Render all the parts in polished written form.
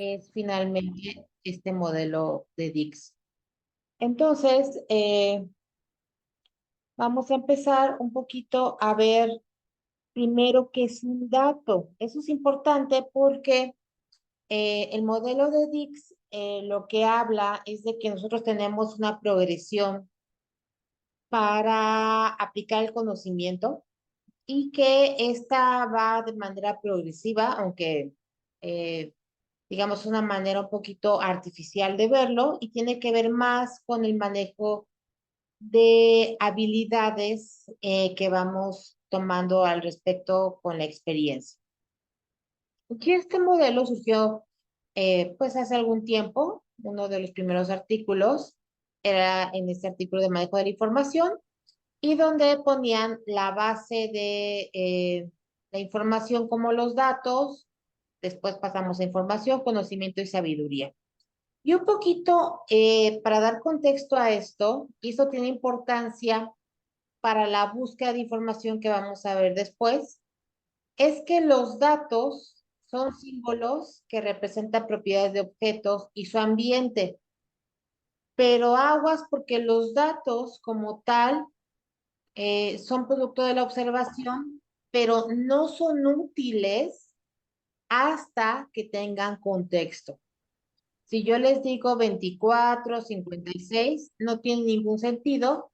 es finalmente este modelo de Dix. Entonces, vamos a empezar un poquito a ver primero qué es un dato. Eso es importante porque el modelo de Dix lo que habla es de que nosotros tenemos una progresión para aplicar el conocimiento y que esta va de manera progresiva, aunque digamos una manera un poquito artificial de verlo, y tiene que ver más con el manejo de habilidades que vamos tomando al respecto con la experiencia. Y este modelo surgió pues hace algún tiempo. Uno de los primeros artículos era en este artículo de manejo de la información y donde ponían la base de la información como los datos, después pasamos a información, conocimiento y sabiduría. Y un poquito para dar contexto a esto, y esto tiene importancia para la búsqueda de información que vamos a ver después, es que los datos son símbolos que representan propiedades de objetos y su ambiente, pero aguas porque los datos como tal son producto de la observación, pero no son útiles hasta que tengan contexto. Si yo les digo 24, 56, no tiene ningún sentido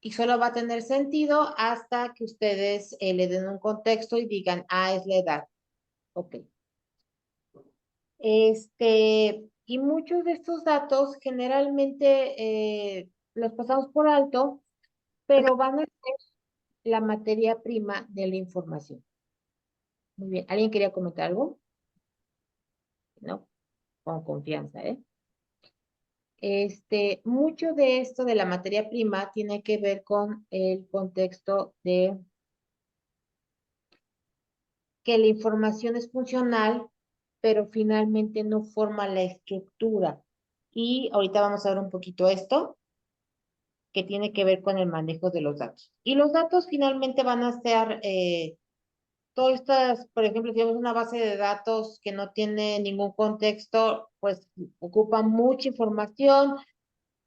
y solo va a tener sentido hasta que ustedes le den un contexto y digan, ah, es la edad. Ok. Y muchos de estos datos generalmente los pasamos por alto, pero van a ser la materia prima de la información. Muy bien. ¿Alguien quería comentar algo? No, con confianza, ¿eh? Mucho de esto de la materia prima tiene que ver con el contexto de que la información es funcional, pero finalmente no forma la estructura. Y ahorita vamos a ver un poquito esto, que tiene que ver con el manejo de los datos. Y los datos finalmente van a ser, todas estas, por ejemplo, si tenemos una base de datos que no tiene ningún contexto, pues ocupa mucha información.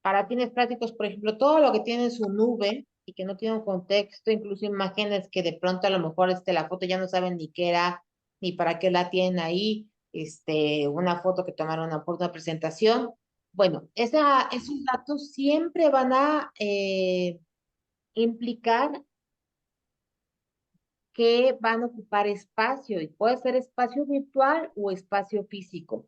Para fines prácticos, por ejemplo, todo lo que tiene en su nube y que no tiene un contexto, incluso imágenes que de pronto a lo mejor la foto ya no saben ni qué era, ni para qué la tienen ahí, una foto que tomaron por una presentación. Bueno, esos datos siempre van a implicar que van a ocupar espacio y puede ser espacio virtual o espacio físico.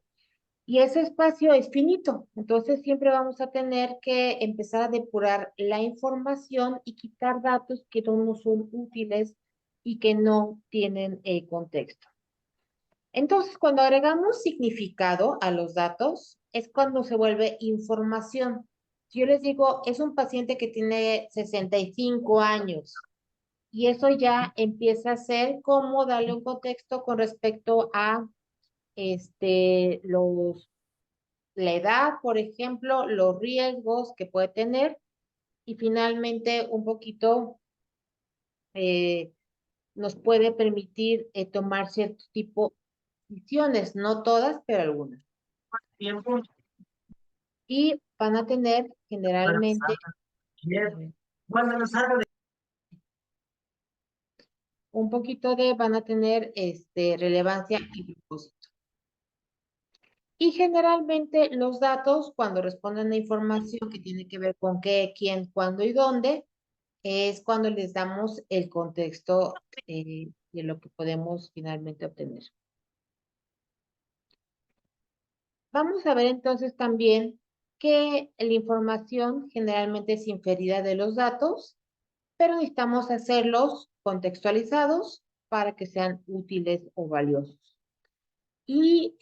Y ese espacio es finito, entonces siempre vamos a tener que empezar a depurar la información y quitar datos que no nos son útiles y que no tienen contexto. Entonces, cuando agregamos significado a los datos, es cuando se vuelve información. Si yo les digo, es un paciente que tiene 65 años, y eso ya empieza a ser como darle un contexto con respecto a la edad, por ejemplo, los riesgos que puede tener y finalmente un poquito eh, nos puede permitir tomar cierto tipo de decisiones, no todas, pero algunas. Tiempo Y van a tener para generalmente cuando nos habla de van a tener relevancia y propósito. Y generalmente los datos, cuando responden a información que tiene que ver con qué, quién, cuándo y dónde, es cuando les damos el contexto de lo que podemos finalmente obtener. Vamos a ver entonces también que la información generalmente es inferida de los datos, pero necesitamos hacerlos contextualizados para que sean útiles o valiosos. Y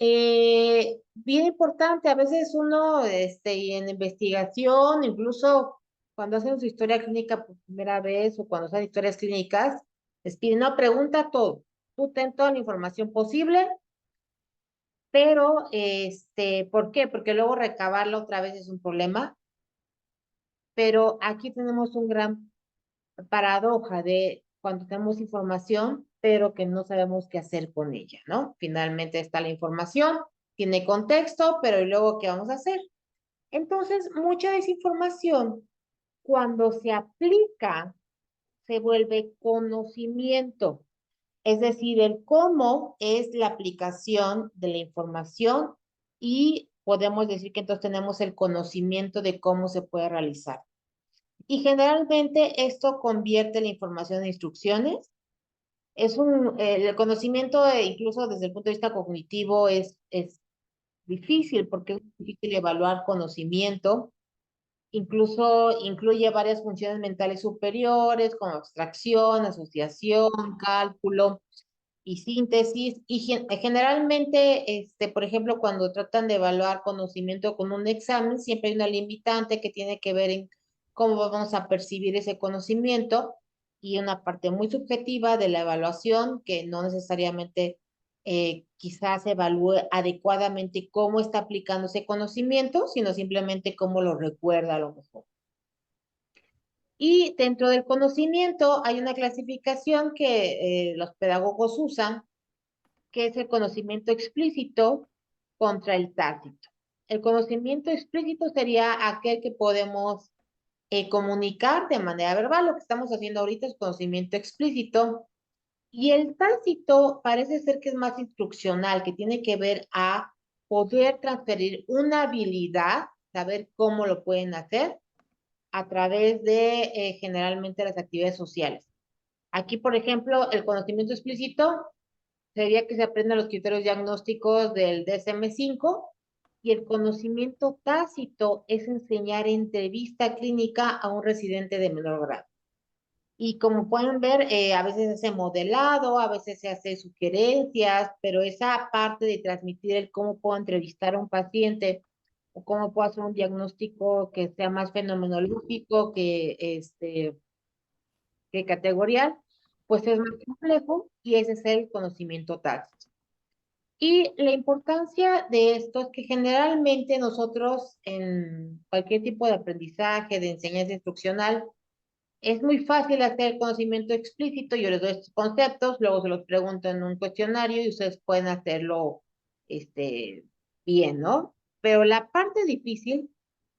bien importante, a veces uno y en investigación, incluso cuando hacen su historia clínica por primera vez o cuando hacen historias clínicas, les piden, no, pregunta todo. Tú ten toda la información posible, pero ¿por qué? Porque luego recabarla otra vez es un problema, pero aquí tenemos un gran paradoja de cuando tenemos información, pero que no sabemos qué hacer con ella, ¿no? Finalmente está la información, tiene contexto, pero ¿y luego qué vamos a hacer? Entonces, mucha desinformación, cuando se aplica, se vuelve conocimiento. Es decir, el cómo es la aplicación de la información y podemos decir que entonces tenemos el conocimiento de cómo se puede realizar. Y generalmente esto convierte la información en instrucciones. El conocimiento, incluso desde el punto de vista cognitivo, es difícil porque es difícil evaluar conocimiento. Incluso incluye varias funciones mentales superiores como abstracción, asociación, cálculo y síntesis. Y generalmente, por ejemplo, cuando tratan de evaluar conocimiento con un examen, siempre hay una limitante que tiene que ver en cómo vamos a percibir ese conocimiento y una parte muy subjetiva de la evaluación que no necesariamente quizás evalúe adecuadamente cómo está aplicando ese conocimiento, sino simplemente cómo lo recuerda a lo mejor. Y dentro del conocimiento hay una clasificación que los pedagogos usan, que es el conocimiento explícito contra el tácito. El conocimiento explícito sería aquel que podemos comunicar de manera verbal. Lo que estamos haciendo ahorita es conocimiento explícito. Y el tácito parece ser que es más instruccional, que tiene que ver a poder transferir una habilidad, saber cómo lo pueden hacer a través de generalmente las actividades sociales. Aquí, por ejemplo, el conocimiento explícito sería que se aprendan los criterios diagnósticos del DSM-5 y el conocimiento tácito es enseñar entrevista clínica a un residente de menor grado. Y como pueden ver, a veces se hace modelado, a veces se hace sugerencias, pero esa parte de transmitir el cómo puedo entrevistar a un paciente o cómo puedo hacer un diagnóstico que sea más fenomenológico que categorial, pues es más complejo y ese es el conocimiento tácito. Y la importancia de esto es que generalmente nosotros en cualquier tipo de aprendizaje, de enseñanza instruccional, es muy fácil hacer conocimiento explícito. Yo les doy estos conceptos, luego se los pregunto en un cuestionario y ustedes pueden hacerlo bien, ¿no? Pero la parte difícil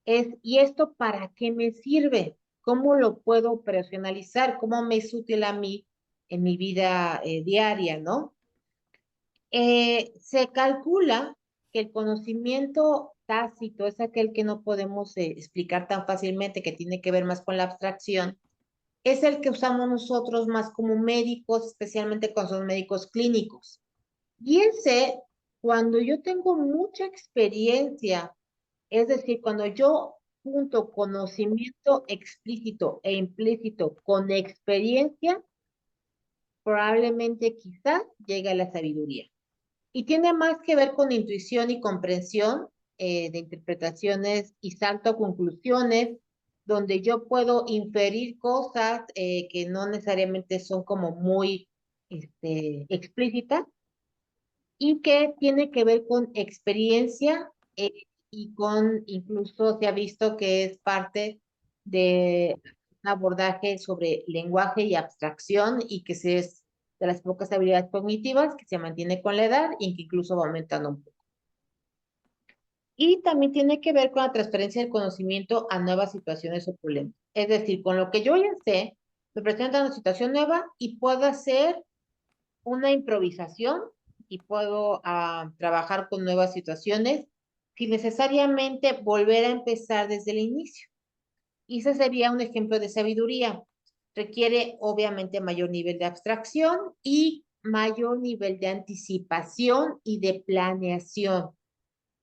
es, ¿y esto para qué me sirve? ¿Cómo lo puedo operacionalizar? ¿Cómo me es útil a mí en mi vida diaria, ¿no? Se calcula que el conocimiento tácito es aquel que no podemos explicar tan fácilmente, que tiene que ver más con la abstracción, es el que usamos nosotros más como médicos, especialmente cuando son médicos clínicos. Y ese, cuando yo tengo mucha experiencia, es decir, cuando yo junto conocimiento explícito e implícito con experiencia, probablemente quizás llegue a la sabiduría. Y tiene más que ver con intuición y comprensión de interpretaciones y salto a conclusiones, donde yo puedo inferir cosas que no necesariamente son como muy explícitas y que tiene que ver con experiencia y con, incluso se ha visto que es parte de un abordaje sobre lenguaje y abstracción y que es de las pocas habilidades cognitivas que se mantiene con la edad y que incluso va aumentando un poco. Y también tiene que ver con la transferencia del conocimiento a nuevas situaciones o problemas. Es decir, con lo que yo ya sé, me presenta una situación nueva y puedo hacer una improvisación y puedo trabajar con nuevas situaciones sin necesariamente volver a empezar desde el inicio. Y ese sería un ejemplo de sabiduría. Requiere obviamente mayor nivel de abstracción y mayor nivel de anticipación y de planeación.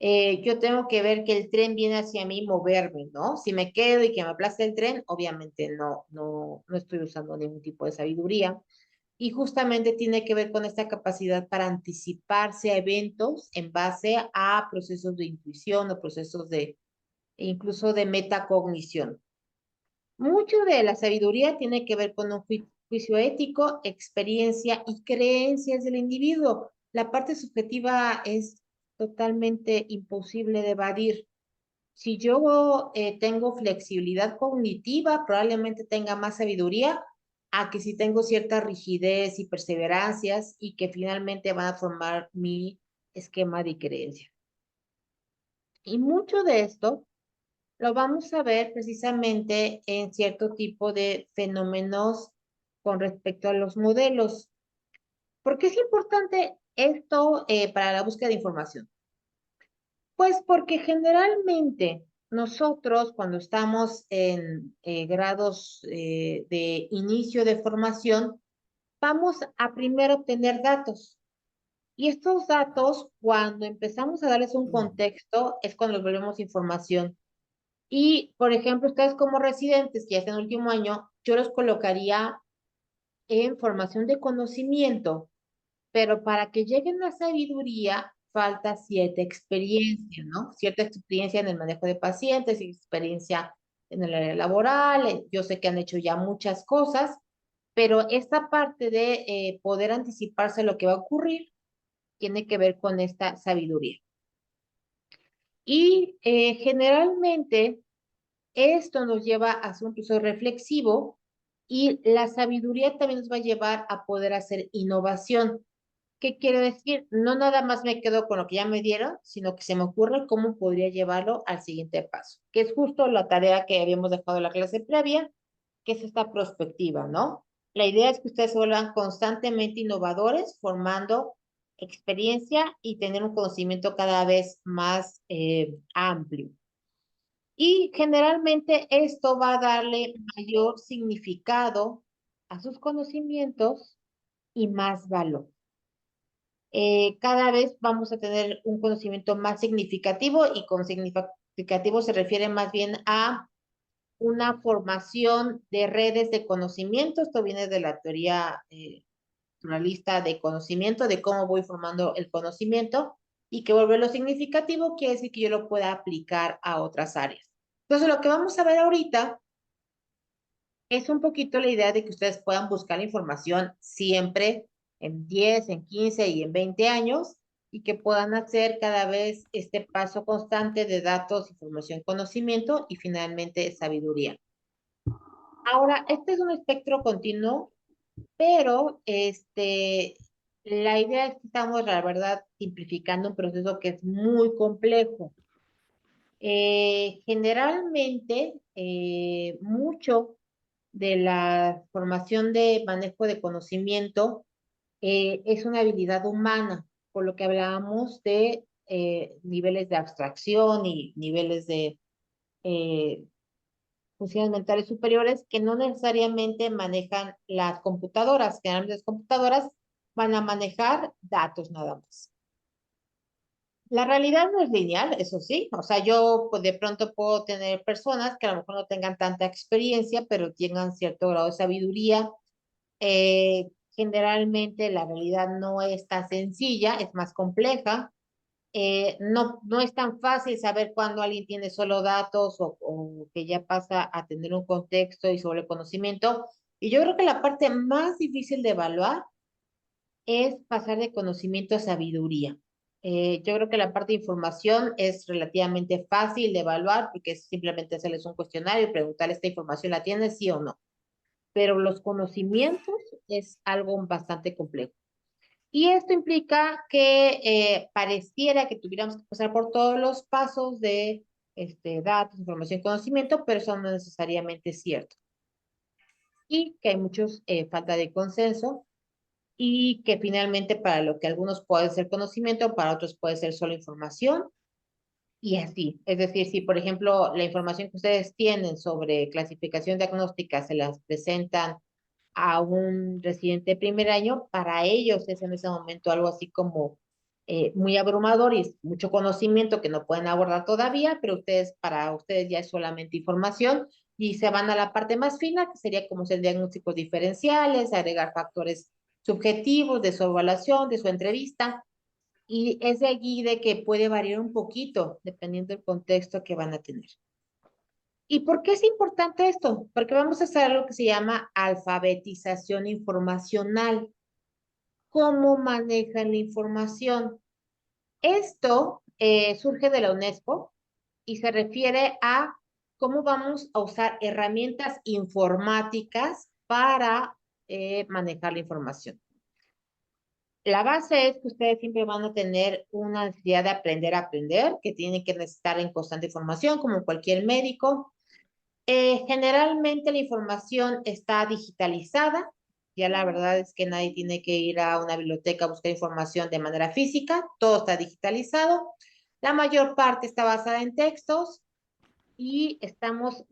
Yo tengo que ver que el tren viene hacia mí, moverme, ¿no? Si me quedo y que me aplaste el tren, obviamente no estoy usando ningún tipo de sabiduría. Y justamente tiene que ver con esta capacidad para anticiparse a eventos en base a procesos de intuición o procesos incluso de metacognición. Mucho de la sabiduría tiene que ver con un juicio ético, experiencia y creencias del individuo. La parte subjetiva es totalmente imposible de evadir. Si yo tengo flexibilidad cognitiva, probablemente tenga más sabiduría a que si tengo cierta rigidez y perseverancias y que finalmente van a formar mi esquema de creencia. Y mucho de esto lo vamos a ver precisamente en cierto tipo de fenómenos con respecto a los modelos. ¿Por qué es importante esto para la búsqueda de información? Pues porque generalmente nosotros cuando estamos en grados de inicio de formación, vamos a primero obtener datos. Y estos datos, cuando empezamos a darles un contexto, es cuando los volvemos información. Y, por ejemplo, ustedes como residentes que ya están en el último año, yo los colocaría en formación de conocimiento, pero para que lleguen a sabiduría falta cierta experiencia, ¿no? Cierta experiencia en el manejo de pacientes, experiencia en el área laboral. Yo sé que han hecho ya muchas cosas, pero esta parte de poder anticiparse lo que va a ocurrir tiene que ver con esta sabiduría. Y generalmente esto nos lleva a hacer un proceso reflexivo y la sabiduría también nos va a llevar a poder hacer innovación. ¿Qué quiere decir? No nada más me quedo con lo que ya me dieron, sino que se me ocurre cómo podría llevarlo al siguiente paso, que es justo la tarea que habíamos dejado en la clase previa, que es esta prospectiva, ¿no? La idea es que ustedes se vuelvan constantemente innovadores, formando experiencia y tener un conocimiento cada vez más amplio. Y generalmente esto va a darle mayor significado a sus conocimientos y más valor. Cada vez vamos a tener un conocimiento más significativo y con significativo se refiere más bien a una formación de redes de conocimiento. Esto viene de la teoría pluralista de conocimiento, de cómo voy formando el conocimiento y que volverlo significativo quiere decir que yo lo pueda aplicar a otras áreas. Entonces, lo que vamos a ver ahorita es un poquito la idea de que ustedes puedan buscar la información siempre en 10, en 15 y en 20 años y que puedan hacer cada vez este paso constante de datos, información, conocimiento y finalmente sabiduría. Ahora, este es un espectro continuo, pero la idea es que estamos, la verdad, simplificando un proceso que es muy complejo. Generalmente, mucho de la formación de manejo de conocimiento es una habilidad humana, por lo que hablábamos de niveles de abstracción y niveles de eh, funciones mentales superiores que no necesariamente manejan las computadoras. Generalmente las computadoras van a manejar datos nada más. La realidad no es lineal, eso sí. O sea, yo pues, de pronto puedo tener personas que a lo mejor no tengan tanta experiencia, pero tengan cierto grado de sabiduría. Generalmente la realidad no es tan sencilla, es más compleja. No es tan fácil saber cuándo alguien tiene solo datos o que ya pasa a tener un contexto y sobre conocimiento. Y yo creo que la parte más difícil de evaluar es pasar de conocimiento a sabiduría. Yo creo que la parte de información es relativamente fácil de evaluar porque es simplemente hacerles un cuestionario y preguntarle, ¿esta información la tienes, sí o no? Pero los conocimientos es algo bastante complejo. Y esto implica que pareciera que tuviéramos que pasar por todos los pasos de datos, información, conocimiento, pero eso no es necesariamente cierto. Y que hay muchos falta de consenso y que finalmente para lo que algunos puede ser conocimiento, para otros puede ser solo información y así. Es decir, si por ejemplo la información que ustedes tienen sobre clasificación diagnóstica se las presentan a un residente de primer año, para ellos es en ese momento algo así como muy abrumador y es mucho conocimiento que no pueden abordar todavía, pero ustedes, para ustedes ya es solamente información y se van a la parte más fina, que sería como ser diagnósticos diferenciales, agregar factores subjetivos de su evaluación, de su entrevista, y es de allí de que puede variar un poquito dependiendo del contexto que van a tener. ¿Y por qué es importante esto? Porque vamos a hacer algo que se llama alfabetización informacional. ¿Cómo manejan la información? Esto surge de la UNESCO y se refiere a cómo vamos a usar herramientas informáticas para manejar la información. La base es que ustedes siempre van a tener una necesidad de aprender a aprender, que tienen que estar en constante formación, como cualquier médico. Generalmente la información está digitalizada. Ya la verdad es que nadie tiene que ir a una biblioteca a buscar información de manera física. Todo está digitalizado. La mayor parte está basada en textos y estamos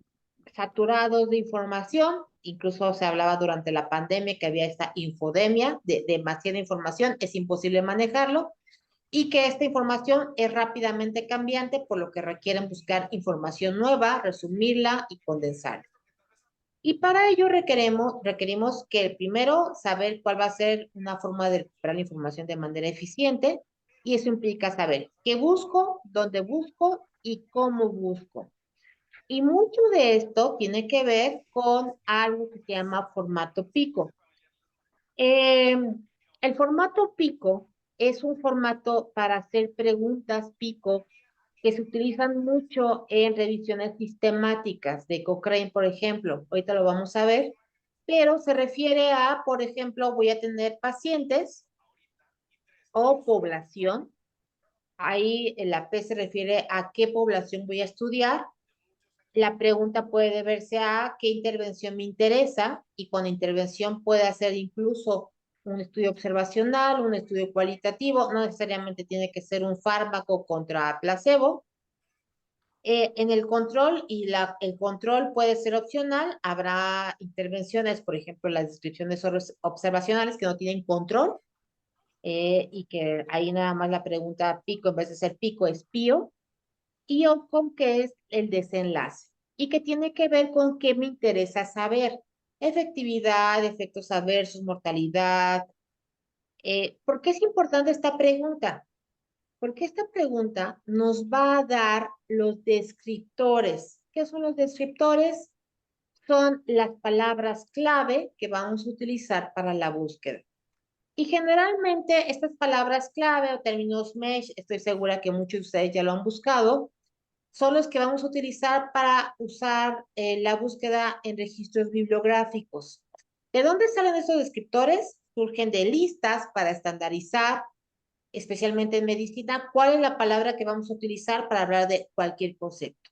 saturados de información. Incluso se hablaba durante la pandemia que había esta infodemia de demasiada información. Es imposible manejarlo y que esta información es rápidamente cambiante, por lo que requieren buscar información nueva, resumirla y condensarla. Y para ello requerimos que primero saber cuál va a ser una forma de recuperar la información de manera eficiente, y eso implica saber qué busco, dónde busco y cómo busco. Y mucho de esto tiene que ver con algo que se llama formato pico. Eh, el formato pico es un formato para hacer preguntas pico que se utilizan mucho en revisiones sistemáticas de Cochrane, por ejemplo. Ahorita lo vamos a ver, pero se refiere a, por ejemplo, voy a tener pacientes o población. Ahí la P se refiere a qué población voy a estudiar. La pregunta puede deberse a qué intervención me interesa, y con intervención puede hacer incluso un estudio observacional, un estudio cualitativo, no necesariamente tiene que ser un fármaco contra placebo. En el control, el control puede ser opcional, habrá intervenciones, por ejemplo, las descripciones observacionales que no tienen control, y que ahí nada más la pregunta pico, en vez de ser pico, es pío, y outcome, que es el desenlace, y que tiene que ver con qué me interesa saber: efectividad, efectos adversos, mortalidad. ¿Por qué es importante esta pregunta? Porque esta pregunta nos va a dar los descriptores. ¿Qué son los descriptores? Son las palabras clave que vamos a utilizar para la búsqueda. Y generalmente estas palabras clave o términos mesh, estoy segura que muchos de ustedes ya lo han buscado, son los que vamos a utilizar para usar la búsqueda en registros bibliográficos. ¿De dónde salen estos descriptores? Surgen de listas para estandarizar, especialmente en medicina, cuál es la palabra que vamos a utilizar para hablar de cualquier concepto.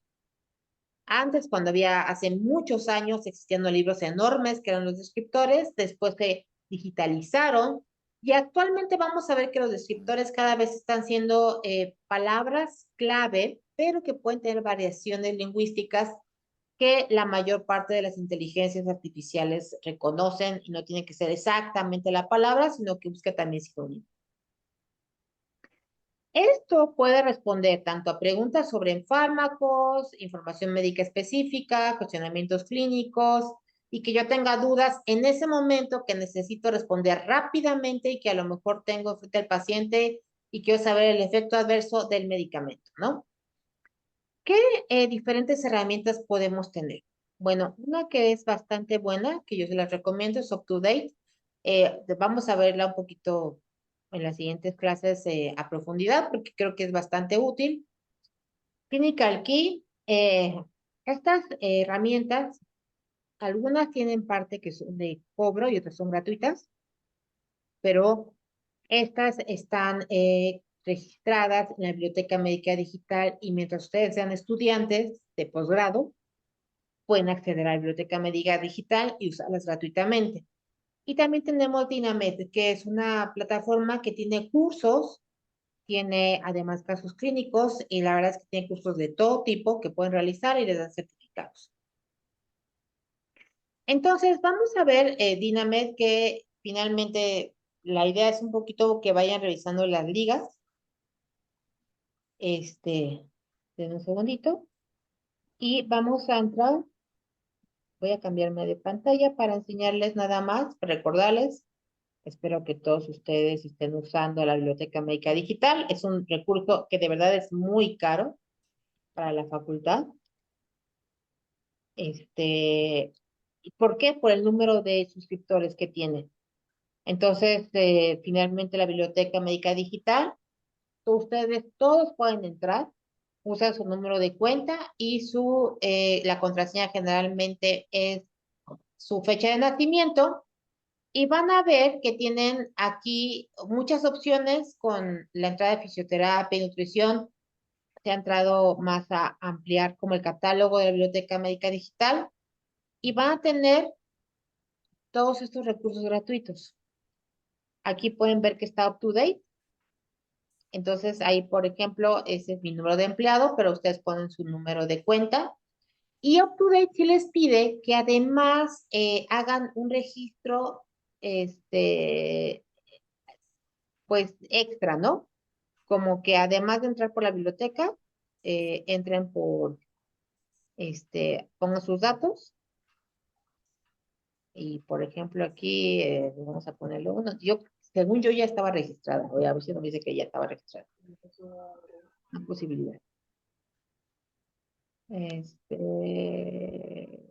Antes, cuando había, hace muchos años, existiendo libros enormes que eran los descriptores, después se digitalizaron, y actualmente vamos a ver que los descriptores cada vez están siendo palabras clave, pero que pueden tener variaciones lingüísticas que la mayor parte de las inteligencias artificiales reconocen, y no tiene que ser exactamente la palabra, sino que busca también sinónimos. Esto puede responder tanto a preguntas sobre fármacos, información médica específica, cuestionamientos clínicos, y que yo tenga dudas en ese momento que necesito responder rápidamente y que a lo mejor tengo frente al paciente y quiero saber el efecto adverso del medicamento, ¿no? ¿Qué diferentes herramientas podemos tener? Bueno, una que es bastante buena, que yo se las recomiendo, es UpToDate. Vamos a verla un poquito en las siguientes clases a profundidad, porque creo que es bastante útil. Clinical Key, estas herramientas, algunas tienen parte que son de cobro y otras son gratuitas, pero estas están registradas en la Biblioteca Médica Digital, y mientras ustedes sean estudiantes de posgrado, pueden acceder a la Biblioteca Médica Digital y usarlas gratuitamente. Y también tenemos Dinamed, que es una plataforma que tiene cursos, tiene además casos clínicos, y la verdad es que tiene cursos de todo tipo que pueden realizar y les dan certificados. Entonces, vamos a ver Dinamed, que finalmente la idea es un poquito que vayan revisando las ligas. Den un segundito. Y vamos a entrar. Voy a cambiarme de pantalla para enseñarles nada más, para recordarles. Espero que todos ustedes estén usando la Biblioteca Médica Digital. Es un recurso que de verdad es muy caro para la facultad. ¿Por qué? Por el número de suscriptores que tiene. Entonces, finalmente la Biblioteca Médica Digital, ustedes todos pueden entrar, usan su número de cuenta y la contraseña generalmente es su fecha de nacimiento, Y van a ver que tienen aquí muchas opciones con la entrada de fisioterapia y nutrición. Se ha entrado más a ampliar como el catálogo de la Biblioteca Médica Digital y van a tener todos estos recursos gratuitos. Aquí pueden ver que está up to date. Entonces ahí, por ejemplo, ese es mi número de empleado, pero ustedes ponen su número de cuenta. Y up to date sí les pide que además hagan un registro, este, pues extra, ¿no? Como que además de entrar por la biblioteca, entren por, pongan sus datos. Y por ejemplo, aquí vamos a ponerlo uno. Según yo, ya estaba registrada. Voy a ver si no me dice que ya estaba registrada. Una posibilidad. Este,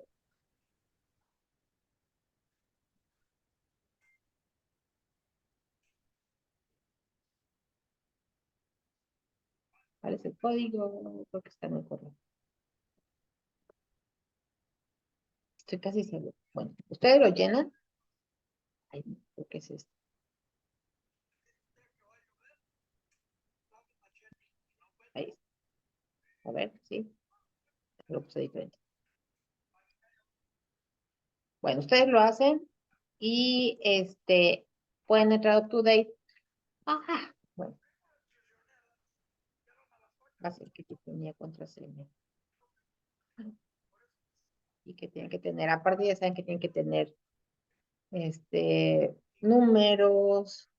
¿Cuál es el código? Creo que está en el correo. Estoy casi seguro. Bueno, ustedes lo llenan. Ay, creo que es este. Ahí está. A ver, sí. Lo puse diferente. Bueno, ustedes lo hacen y pueden entrar up to date. Ajá. Bueno, va a ser que tenía contraseña. Y que tienen que tener, aparte ya saben que tienen que tener números,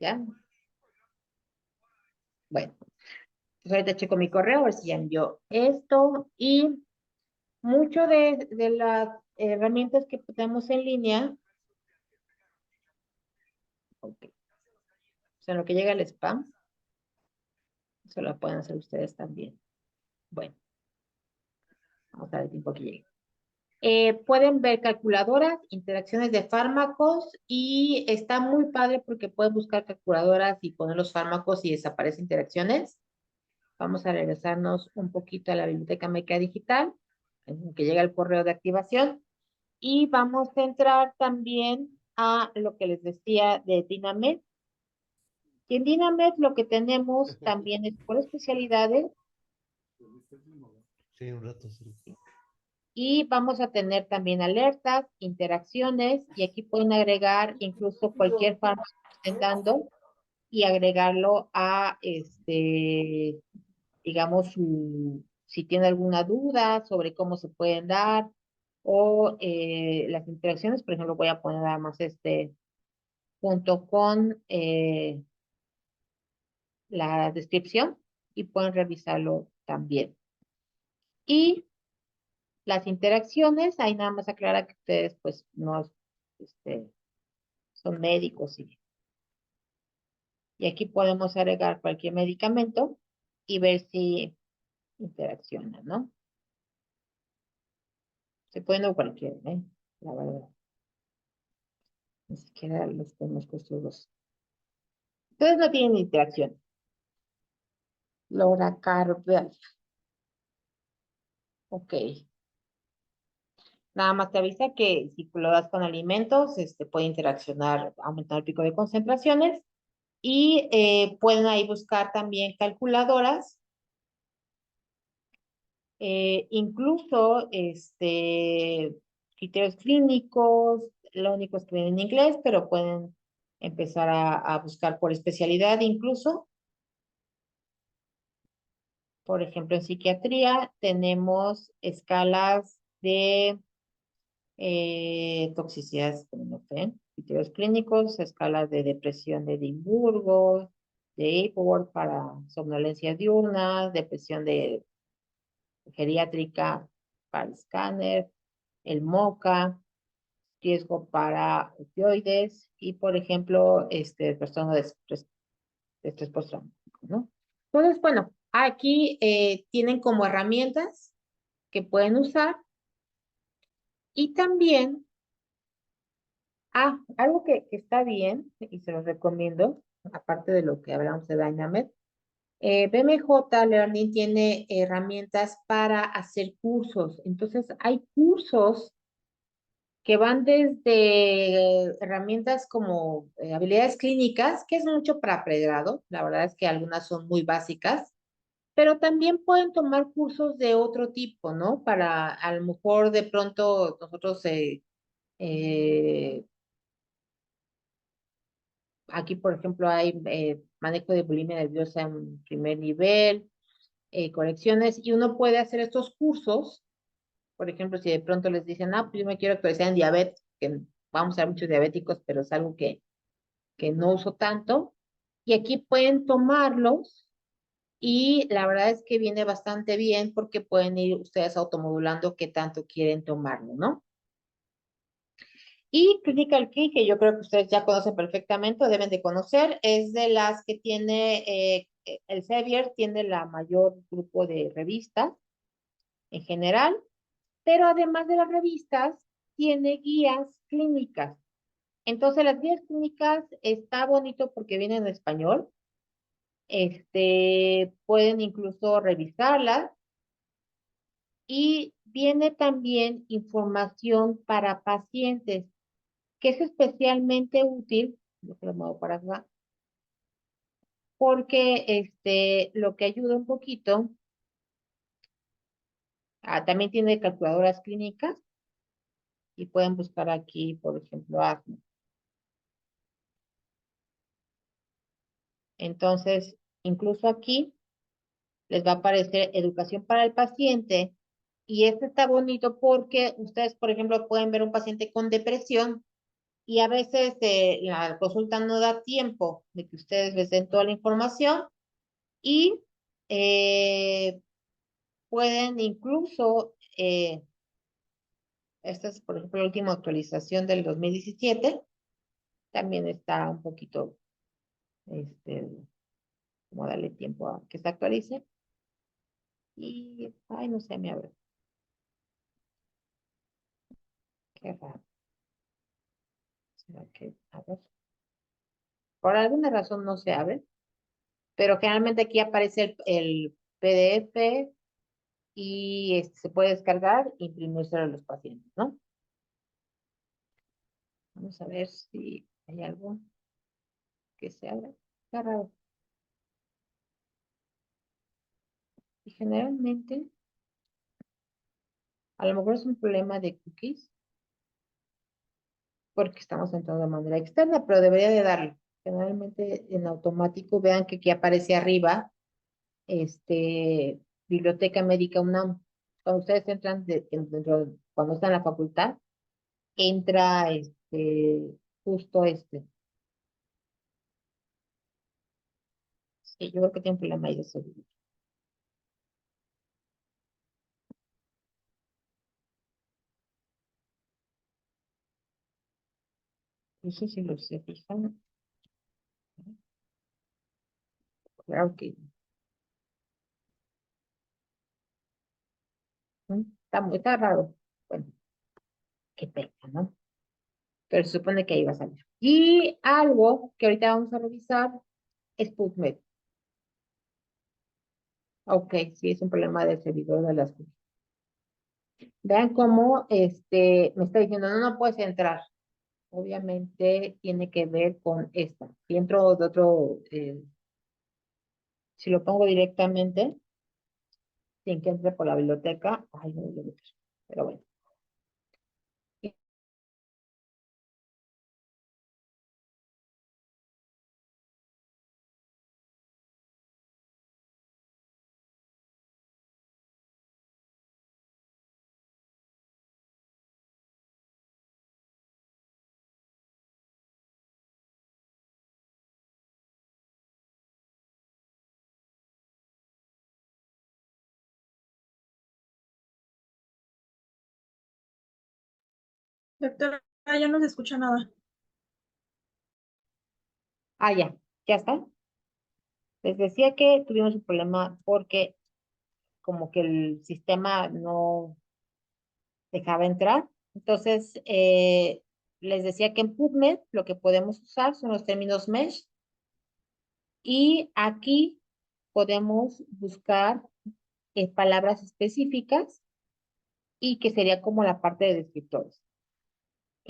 ¿ya? Bueno, pues ahorita checo mi correo, a ver si ya envió esto y mucho de las herramientas que tenemos en línea, ok, o sea, en lo que llega el spam, eso lo pueden hacer ustedes también. Bueno, vamos a ver el tiempo que llegue. Pueden ver calculadoras, interacciones de fármacos y está muy padre porque pueden buscar calculadoras y poner los fármacos y desaparecen interacciones. Vamos a regresarnos un poquito a la Biblioteca Médica Digital, en que llega el correo de activación, y vamos a entrar también a lo que les decía de Dinamed. Y en Dinamed lo que tenemos también es por especialidades Sí, un rato sí. y vamos a tener también alertas, interacciones y aquí pueden agregar incluso cualquier fármaco que estén dando y agregarlo a digamos, si tiene alguna duda sobre cómo se pueden dar o las interacciones, por ejemplo, voy a poner nada más junto con la descripción y pueden revisarlo también. Y las interacciones, ahí nada más aclara que ustedes pues no son médicos y aquí podemos agregar cualquier medicamento y ver si interacciona, ¿no? Se puede no cualquiera, ¿eh? La verdad. Ni siquiera los conozco estos dos. Ustedes no tienen interacción. Laura Carver. Ok. Nada más te avisa que si lo das con alimentos, puede interaccionar, aumentar el pico de concentraciones. Y pueden ahí buscar también calculadoras. Incluso criterios clínicos. Lo único es que vienen en inglés, pero pueden empezar a buscar por especialidad incluso. Por ejemplo, en psiquiatría tenemos escalas de toxicidad, no sé, criterios clínicos, escalas de depresión de Edimburgo, de Epworth para somnolencia diurna, depresión geriátrica para el escáner, el MoCA, riesgo para opioides y, por ejemplo, trastorno de estrés postraumático, ¿no? Entonces, bueno, aquí tienen como herramientas que pueden usar y también, algo que está bien y se los recomiendo, aparte de lo que hablamos de Dynamed, BMJ Learning tiene herramientas para hacer cursos. Entonces, hay cursos que van desde herramientas como habilidades clínicas, que es mucho para pregrado, la verdad es que algunas son muy básicas, pero también pueden tomar cursos de otro tipo, ¿no? Para a lo mejor de pronto nosotros eh, aquí, por ejemplo, hay manejo de bulimia nerviosa en primer nivel, correcciones, y uno puede hacer estos cursos. Por ejemplo, si de pronto les dicen, ah, pues yo me quiero actualizar en diabetes, que vamos a ver muchos diabéticos, pero es algo que no uso tanto, y aquí pueden tomarlos y la verdad es que viene bastante bien porque pueden ir ustedes automodulando qué tanto quieren tomarlo, ¿no? Y Clinical Key, que yo creo que ustedes ya conocen perfectamente, o deben de conocer, es de las que tiene, el Sevier tiene la mayor grupo de revistas en general, pero además de las revistas, tiene guías clínicas. Entonces, las guías clínicas está bonito porque vienen en español. Pueden incluso revisarlas y viene también información para pacientes, que es especialmente útil, yo lo muevo para acá, porque lo que ayuda un poquito, también tiene calculadoras clínicas y pueden buscar aquí, por ejemplo, asma. Entonces, incluso aquí les va a aparecer educación para el paciente y este está bonito porque ustedes, por ejemplo, pueden ver un paciente con depresión y a veces la consulta no da tiempo de que ustedes les den toda la información y eh, pueden incluso, esta es por ejemplo la última actualización del 2017, también está un poquito, este, como darle tiempo a que se actualice y, ay, no sé, me abre, qué raro, será que, a ver, por alguna razón no se abre, pero generalmente aquí aparece el PDF y se puede descargar e imprimírselo a los pacientes, ¿no? Vamos a ver si hay algo que se abra. Está raro. Y generalmente, a lo mejor es un problema de cookies, porque estamos entrando de manera externa, pero debería de darlo. Generalmente en automático, vean que aquí aparece arriba, Biblioteca Médica UNAM. Cuando ustedes entran cuando están en la facultad, entra justo este. Sí, yo creo que tiene un problema ahí de seguridad. Eso sí lo sé, fijan. Claro que está raro. Bueno, qué pena, ¿no? Pero se supone que ahí va a salir. Y algo que ahorita vamos a revisar es PubMed. Ok, sí, es un problema del servidor de las cookies. Vean cómo me está diciendo, no, no puedes entrar. Obviamente tiene que ver con esta. Si entro de otro, si lo pongo directamente, sin que entre por la biblioteca, ay, no lo meter. Pero bueno. Doctora, ya no se escucha nada. Ya está. Les decía que tuvimos un problema porque como que el sistema no dejaba entrar. Entonces, les decía que en PubMed lo que podemos usar son los términos mesh y aquí podemos buscar palabras específicas y que sería como la parte de descriptores.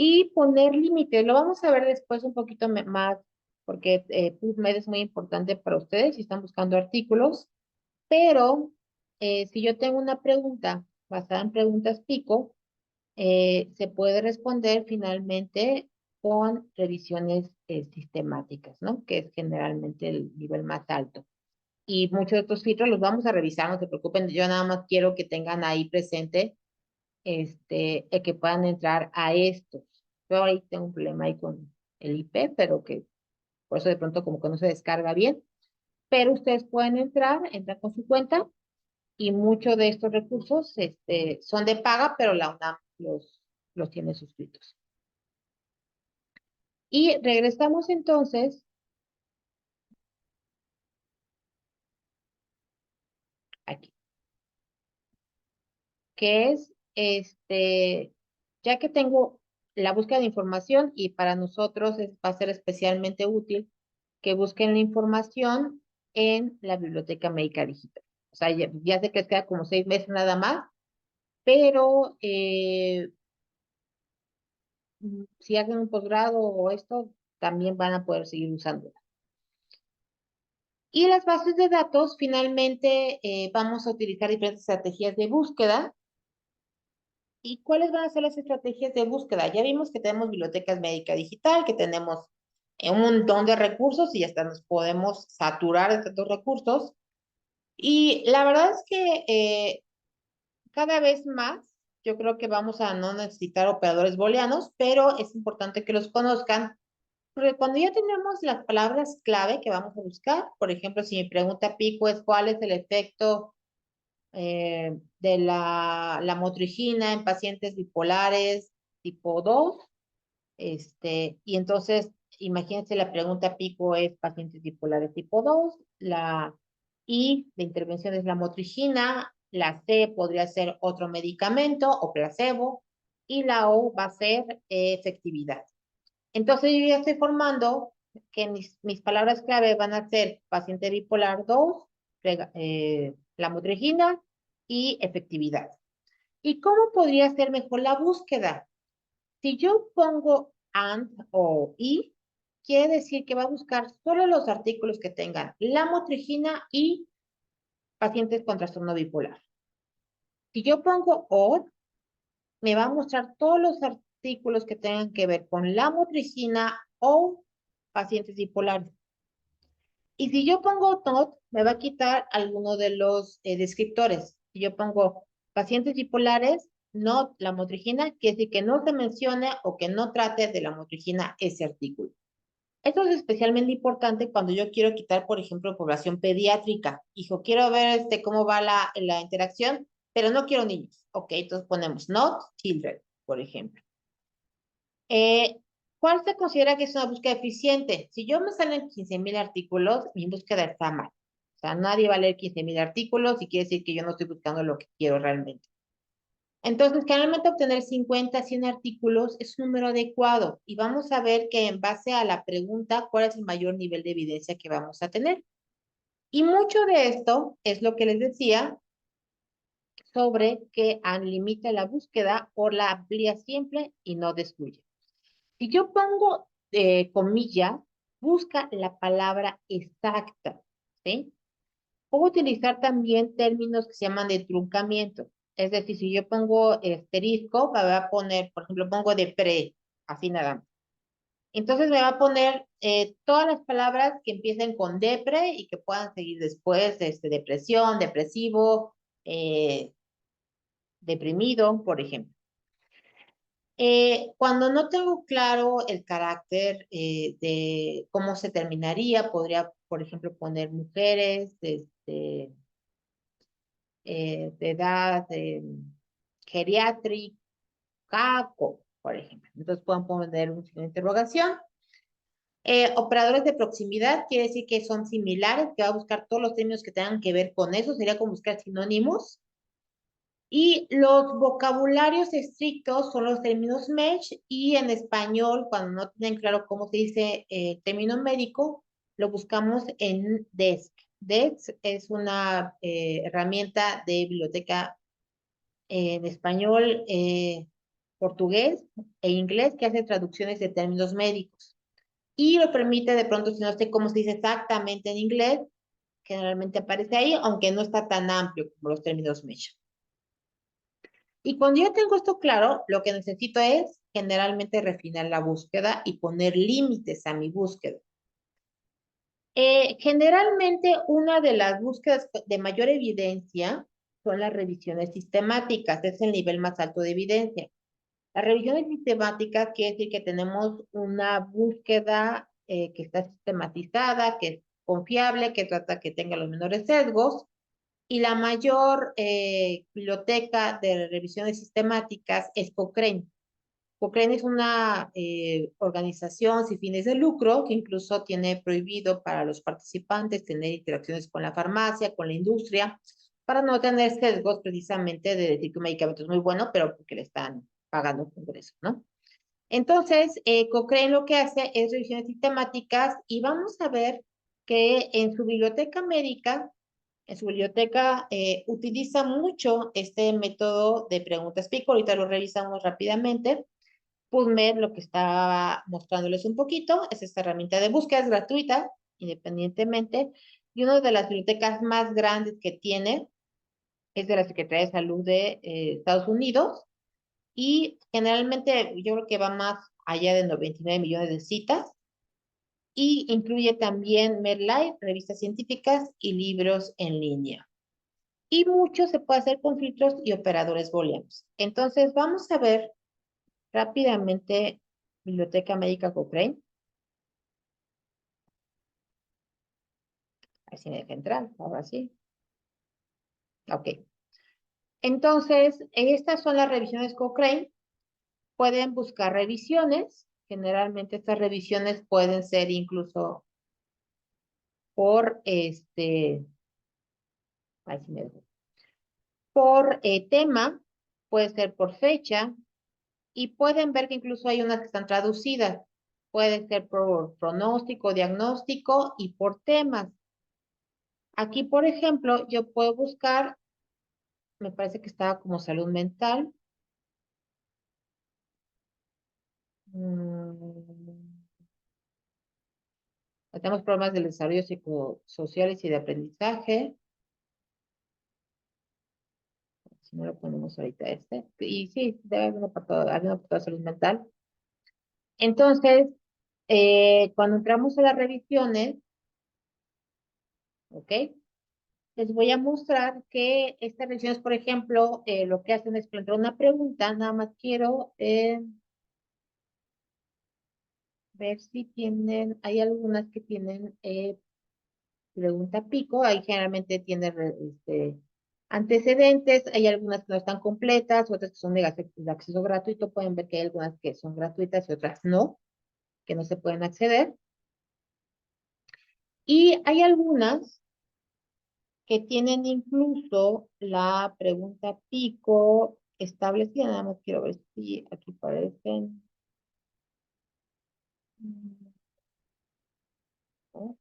Y poner límites. Lo vamos a ver después un poquito más, porque PubMed es muy importante para ustedes si están buscando artículos, pero si yo tengo una pregunta basada en preguntas pico, se puede responder finalmente con revisiones sistemáticas, ¿no? Que es generalmente el nivel más alto. Y muchos de estos filtros los vamos a revisar, no se preocupen, yo nada más quiero que tengan ahí presente que puedan entrar a estos. Yo ahí tengo un problema ahí con el IP, pero que por eso de pronto como que no se descarga bien. Pero ustedes pueden entrar con su cuenta y muchos de estos recursos son de paga, pero la UNAM los tiene suscritos. Y regresamos entonces aquí, que es ya que tengo la búsqueda de información y para nosotros va a ser especialmente útil que busquen la información en la Biblioteca Médica Digital. O sea, ya sé que les queda como 6 meses nada más, pero si hacen un posgrado o esto, también van a poder seguir usándola. Y las bases de datos, finalmente, vamos a utilizar diferentes estrategias de búsqueda. ¿Y cuáles van a ser las estrategias de búsqueda? Ya vimos que tenemos bibliotecas médica digital, que tenemos un montón de recursos y hasta nos podemos saturar de tantos recursos. Y la verdad es que cada vez más yo creo que vamos a no necesitar operadores booleanos, pero es importante que los conozcan, porque cuando ya tenemos las palabras clave que vamos a buscar, por ejemplo, si mi pregunta pico es cuál es el efecto de la motrigina en pacientes bipolares tipo 2, y entonces imagínense la pregunta pico es pacientes bipolares tipo 2, la I de intervención es la motrigina, la C podría ser otro medicamento o placebo, y la O va a ser efectividad. Entonces yo ya estoy formando que mis palabras clave van a ser paciente bipolar 2, la motrigina y efectividad. ¿Y cómo podría ser mejor la búsqueda? Si yo pongo and o y, quiere decir que va a buscar solo los artículos que tengan la motrigina y pacientes con trastorno bipolar. Si yo pongo or, me va a mostrar todos los artículos que tengan que ver con la motrigina o pacientes bipolares. Y si yo pongo not, me va a quitar alguno de los descriptores. Si yo pongo pacientes bipolares, not la motrigina, quiere decir que no se mencione o que no trate de la motrigina ese artículo. Esto es especialmente importante cuando yo quiero quitar, por ejemplo, población pediátrica. Hijo, quiero ver cómo va la interacción, pero no quiero niños. Ok, entonces ponemos not children, por ejemplo. ¿Cuál se considera que es una búsqueda eficiente? Si yo me salen 15,000 artículos, mi búsqueda está mal. O sea, nadie va a leer 15,000 artículos y quiere decir que yo no estoy buscando lo que quiero realmente. Entonces, generalmente obtener 50, 100 artículos es un número adecuado y vamos a ver que en base a la pregunta, ¿cuál es el mayor nivel de evidencia que vamos a tener? Y mucho de esto es lo que les decía sobre que limita la búsqueda o la amplía siempre y no destruye. Si yo pongo comillas, busca la palabra exacta, ¿sí? Puedo utilizar también términos que se llaman de truncamiento. Es decir, si yo pongo asterisco, me va a poner, por ejemplo, pongo de pre, así nada más. Entonces me va a poner todas las palabras que empiecen con depre y que puedan seguir después, depresión, depresivo, deprimido, por ejemplo. Cuando no tengo claro el carácter de cómo se terminaría, podría, por ejemplo, poner mujeres de edad geriátrica, por ejemplo. Entonces pueden poner un signo de interrogación. Operadores de proximidad quiere decir que son similares, que va a buscar todos los términos que tengan que ver con eso, sería como buscar sinónimos. Y los vocabularios estrictos son los términos MESH y en español, cuando no tienen claro cómo se dice el término médico, lo buscamos en DESC. DESC es una herramienta de biblioteca en español portugués e inglés, que hace traducciones de términos médicos. Y lo permite de pronto, si no sé cómo se dice exactamente en inglés, generalmente aparece ahí, aunque no está tan amplio como los términos médicos. Y cuando yo tengo esto claro, lo que necesito es generalmente refinar la búsqueda y poner límites a mi búsqueda. Generalmente una de las búsquedas de mayor evidencia son las revisiones sistemáticas, es el nivel más alto de evidencia. Las revisiones sistemáticas quiere decir que tenemos una búsqueda que está sistematizada, que es confiable, que trata que tenga los menores sesgos, y la mayor biblioteca de revisiones sistemáticas es Cochrane. Cochrane es una organización sin fines de lucro que incluso tiene prohibido para los participantes tener interacciones con la farmacia, con la industria, para no tener sesgos precisamente de decir que un medicamento es muy bueno, pero porque le están pagando por eso, ¿no? Entonces, Cochrane lo que hace es revisiones sistemáticas y vamos a ver que en su biblioteca médica, en su biblioteca, utiliza mucho este método de preguntas pico. Ahorita lo revisamos rápidamente. PubMed lo que estaba mostrándoles un poquito es esta herramienta de búsqueda, es gratuita, independientemente, y una de las bibliotecas más grandes que tiene es de la Secretaría de Salud de Estados Unidos, y generalmente yo creo que va más allá de 99 millones de citas, y incluye también MedLife, revistas científicas y libros en línea. Y mucho se puede hacer con filtros y operadores booleanos. Entonces, vamos a ver rápidamente Biblioteca Médica Cochrane. Así me deja entrar, ahora sí. Ok. Entonces, estas son las revisiones Cochrane. Pueden buscar revisiones. Generalmente estas revisiones pueden ser incluso por ahí sí me dejo, por tema, puede ser por fecha, y pueden ver que incluso hay unas que están traducidas. Puede ser por pronóstico, diagnóstico y por temas. Aquí, por ejemplo, yo puedo buscar, me parece que estaba como salud mental. Tenemos problemas del desarrollo psicosociales y de aprendizaje. Si no lo ponemos ahorita este. Y sí, debe haber un apartado de salud mental. Entonces, cuando entramos a las revisiones, ¿ok? Les voy a mostrar que estas revisiones, por ejemplo, lo que hacen es plantear una pregunta. Nada más quiero ver si tienen, hay algunas que tienen pregunta pico, ahí generalmente tiene antecedentes, hay algunas que no están completas, otras que son de acceso gratuito, pueden ver que hay algunas que son gratuitas y otras no, que no se pueden acceder. Y hay algunas que tienen incluso la pregunta pico establecida, nada más quiero ver si aquí aparecen. ¿No?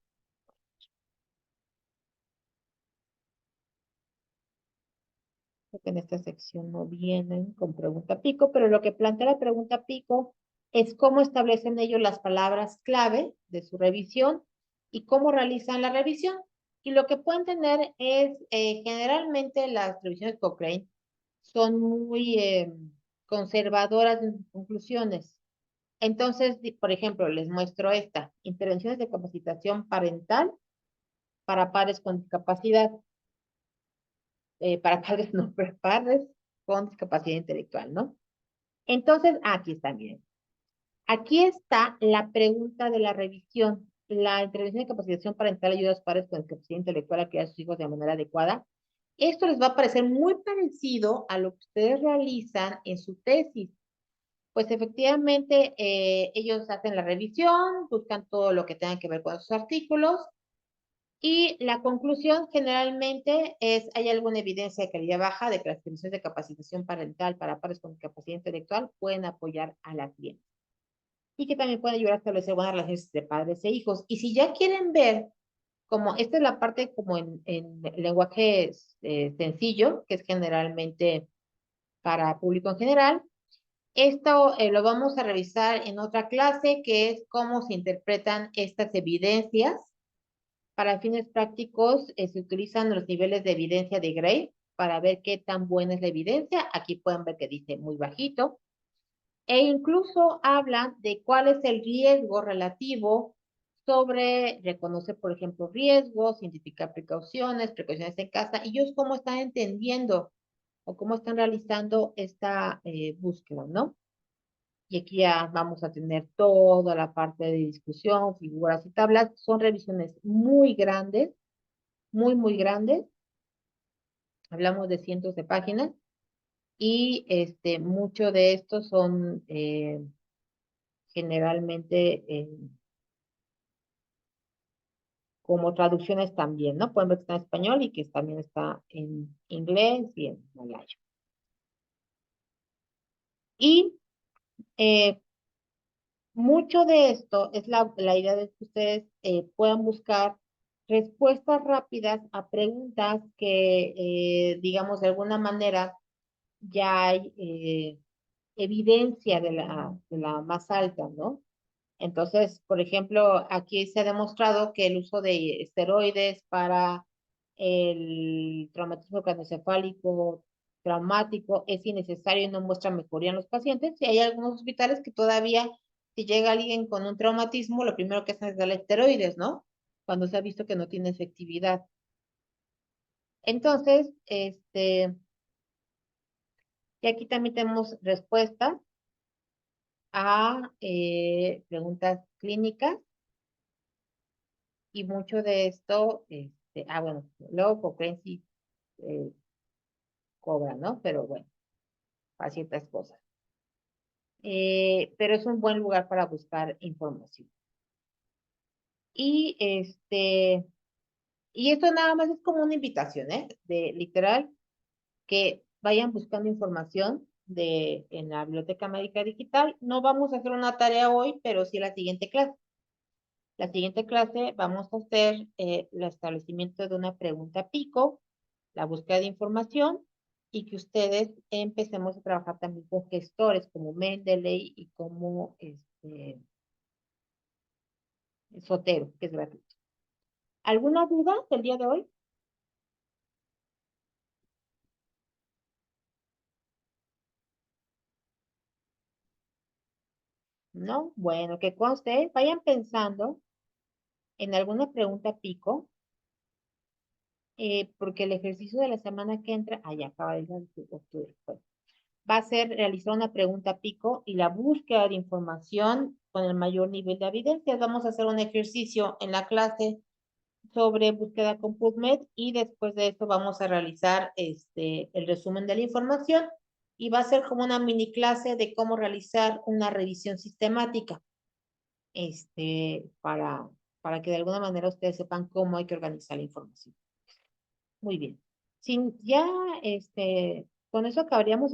Creo que en esta sección no vienen con pregunta pico, pero lo que plantea la pregunta pico es cómo establecen ellos las palabras clave de su revisión y cómo realizan la revisión. Y lo que pueden tener es, generalmente las revisiones Cochrane son muy conservadoras en sus conclusiones. Entonces, por ejemplo, les muestro esta, intervenciones de capacitación parental para padres con discapacidad. Para padres no, para padres con discapacidad intelectual, ¿no? Entonces, aquí está, miren. Aquí está la pregunta de la revisión. La intervención de capacitación parental ayuda a los padres con discapacidad intelectual a criar a sus hijos de manera adecuada. Esto les va a parecer muy parecido a lo que ustedes realizan en su tesis. Pues efectivamente, ellos hacen la revisión, buscan todo lo que tenga que ver con sus artículos, y la conclusión generalmente es, ¿hay alguna evidencia de calidad baja de que las condiciones de capacitación parental para padres con discapacidad intelectual pueden apoyar a la cliente? Y que también pueden ayudar a establecer buenas relaciones entre padres e hijos. Y si ya quieren ver, como esta es la parte como en lenguaje sencillo, que es generalmente para público en general, Esto lo vamos a revisar en otra clase, que es cómo se interpretan estas evidencias. Para fines prácticos, se utilizan los niveles de evidencia de Gray para ver qué tan buena es la evidencia. Aquí pueden ver que dice muy bajito. E incluso hablan de cuál es el riesgo relativo sobre reconocer, por ejemplo, riesgos, identificar precauciones en casa, y ellos cómo están entendiendo o cómo están realizando esta búsqueda, ¿no? Y aquí ya vamos a tener toda la parte de discusión, figuras y tablas. Son revisiones muy grandes, muy grandes. Hablamos de cientos de páginas y mucho de esto son generalmente como traducciones también, ¿no? Pueden ver que está en español y que también está en inglés y en malayo. Y mucho de esto es la idea de que ustedes puedan buscar respuestas rápidas a preguntas que, digamos, de alguna manera ya hay evidencia de la más alta, ¿no? Entonces, por ejemplo, aquí se ha demostrado que el uso de esteroides para el traumatismo craneoencefálico traumático es innecesario y no muestra mejoría en los pacientes. Y hay algunos hospitales que todavía, si llega alguien con un traumatismo, lo primero que hacen es darle esteroides, ¿no? Cuando se ha visto que no tiene efectividad. Entonces, y aquí también tenemos respuestas a preguntas clínicas. Y mucho de esto, bueno, luego Cochrane sí cobra, ¿no? Pero bueno, para ciertas cosas. Pero es un buen lugar para buscar información. Y y esto nada más es como una invitación, ¿eh? De literal, que vayan buscando información en la Biblioteca Médica Digital. No vamos a hacer una tarea hoy, pero sí la siguiente clase. La siguiente clase vamos a hacer el establecimiento de una pregunta pico, la búsqueda de información y que ustedes empecemos a trabajar también con gestores como Mendeley y como Sotero, que es gratuito. ¿Alguna duda del día de hoy? ¿No? Bueno, que conste, vayan pensando en alguna pregunta pico, porque el ejercicio de la semana que entra, ya acaba de octubre, pues, va a ser realizar una pregunta pico y la búsqueda de información con el mayor nivel de evidencias. Vamos a hacer un ejercicio en la clase sobre búsqueda con PubMed y después de esto vamos a realizar el resumen de la información y va a ser como una mini clase de cómo realizar una revisión sistemática para que de alguna manera ustedes sepan cómo hay que organizar la información. Muy bien. Sin, ya, con eso acabaríamos